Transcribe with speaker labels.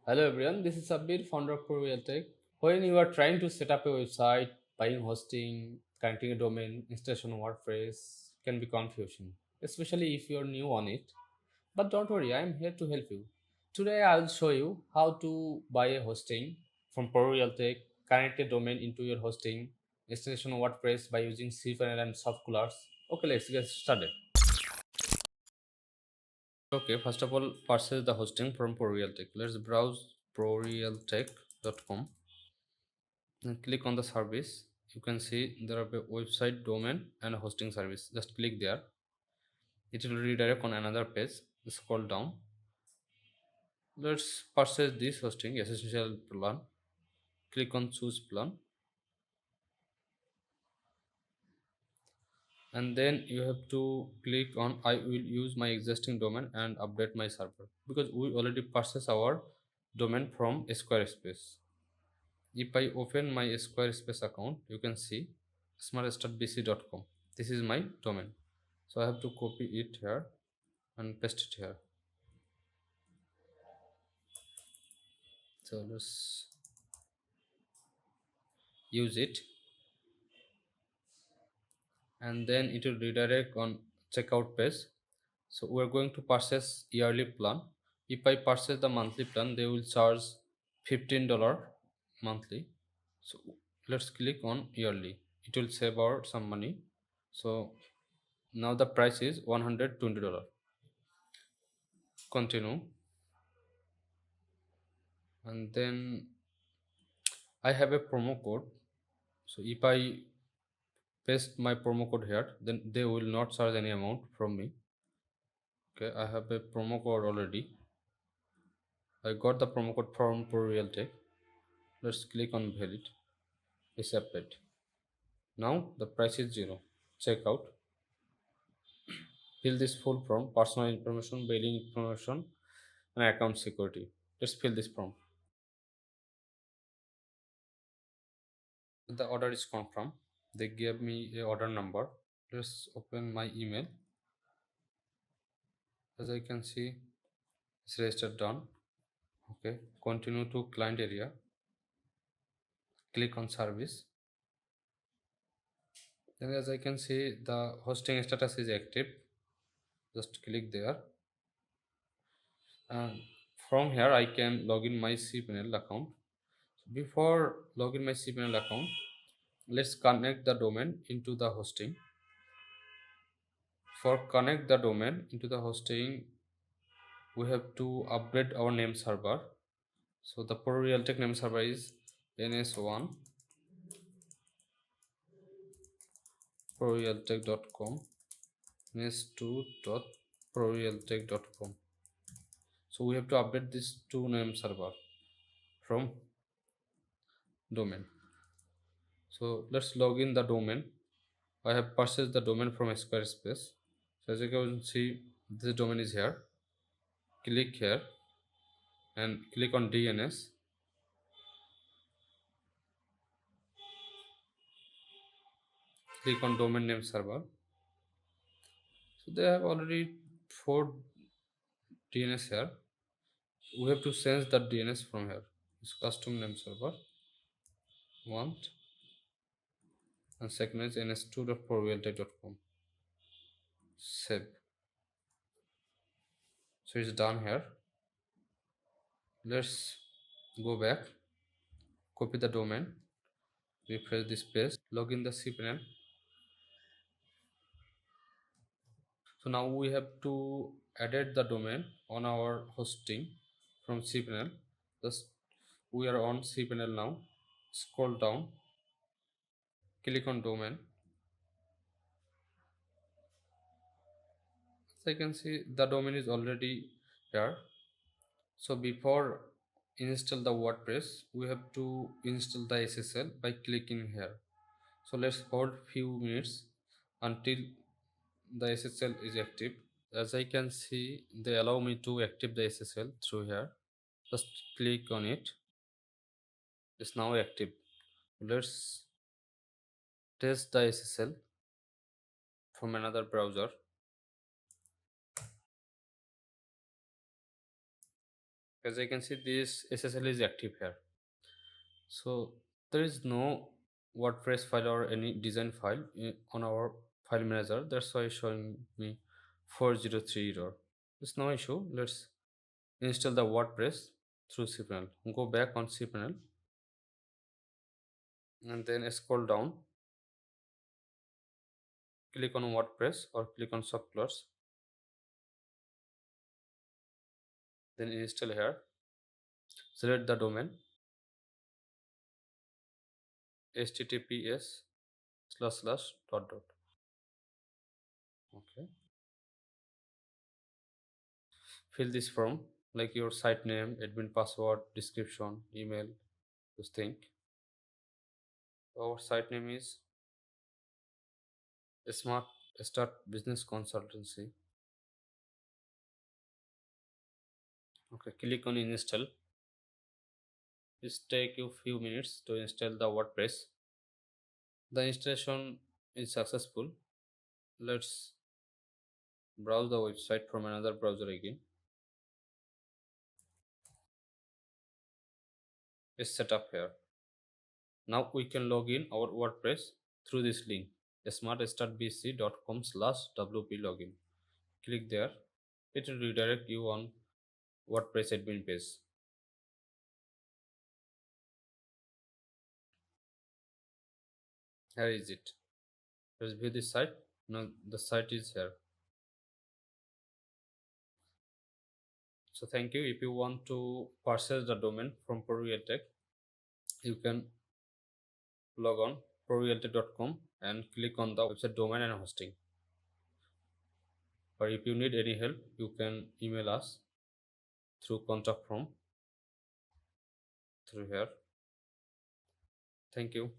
Speaker 1: Hello everyone, this is Sabir, founder of ProRealTech. When you are trying to set up a website, buying hosting, connecting a domain, installation of WordPress can be confusing, especially if you are new on it. But don't worry, I am here to help you. Today I will show you how to buy a hosting from ProRealTech, connect a domain into your hosting, installation of WordPress by using cPanel and Softaculous. Okay, let's get started. Okay, first of all, purchase the hosting from ProRealTech. Let's browse prorealtech.com and click on the service. You can see there are a website, domain, and a hosting service. Just click there. It will redirect on another page. Scroll down. Let's purchase this hosting essential plan. Click on choose plan, and then you have to click on I will use my existing domain and update my server because we already purchased our domain from Squarespace. If I open my Squarespace account, you can see smartstarbc.com. This is my domain. So I have to copy it here and paste it here. So let's use it, and then it will redirect on checkout page. So we're going to purchase yearly plan. If I purchase the monthly plan, they will charge $15 monthly. So let's click on yearly. It will save our some money. So now the price is $120. Continue, and then I have a promo code. So if I paste my promo code here, then they will not charge any amount from me. Okay, I have a promo code already. I got the promo code from ProRealTech. Let's click on valid. Accept it. Now the price is zero. Check out. Fill this full form: personal information, billing information, and account security. Let's fill this form. The order is confirmed. They gave me a order number. Let's open my email. As I can see, it's registered done. Okay, continue to client area. Click on service. Then as I can see, the hosting status is active. Just click there. And from here, I can log in my cPanel account. Before login my cPanel account, let's connect the domain into the hosting. For connect the domain into the hosting, we have to upgrade our name server. So the ProRealTech name server is ns1 prorealtech.com, ns2.prorealtech.com. So we have to update this two name server from domain. So let's log in the domain. I have purchased the domain from Squarespace. So as you can see, this domain is here. Click here and click on DNS. Click on domain name server. So they have already 4 DNS here. We have to change the DNS from here. It's custom name server. Want, and second is ns2.prorealtech.com. Save. So it's done here. Let's go back. Copy the domain. Refresh this page. Log in the cPanel. So now we have to edit the domain on our hosting from cPanel. Just we are on cPanel now. Scroll down, click on domain. So you can see the domain is already here. So before install the WordPress, we have to install the SSL by clicking here. So let's hold few minutes until the SSL is active. As I can see, they allow me to active the SSL through here. Just click on it. It's now active. Let's test the SSL from another browser. As I can see, this SSL is active here. So there is no WordPress file or any design file on our file manager. That's why it's showing me 403 error. It's no issue. Let's install the WordPress through cPanel. Go back on cPanel and then scroll down. Click on WordPress or click on Softaculous. Then install here. Select the domain https:// Okay. Fill this form like your site name, admin password, description, email, those things. Our site name is Smart Start Business Consultancy. Okay, click on install. This take you few minutes to install the WordPress. The installation is successful. Let's browse the website from another browser again. It's set up here. Now we can log in our WordPress through this link smartstartbc.com/wp login. Click there. It will redirect you on WordPress admin page. Here is it. Let's view this site. Now the site is here. So thank you. If you want to purchase the domain from ProRealTech, you can log on prorealtech.com and click on the website domain and hosting. Or if you need any help, you can email us through contact form through here. Thank you.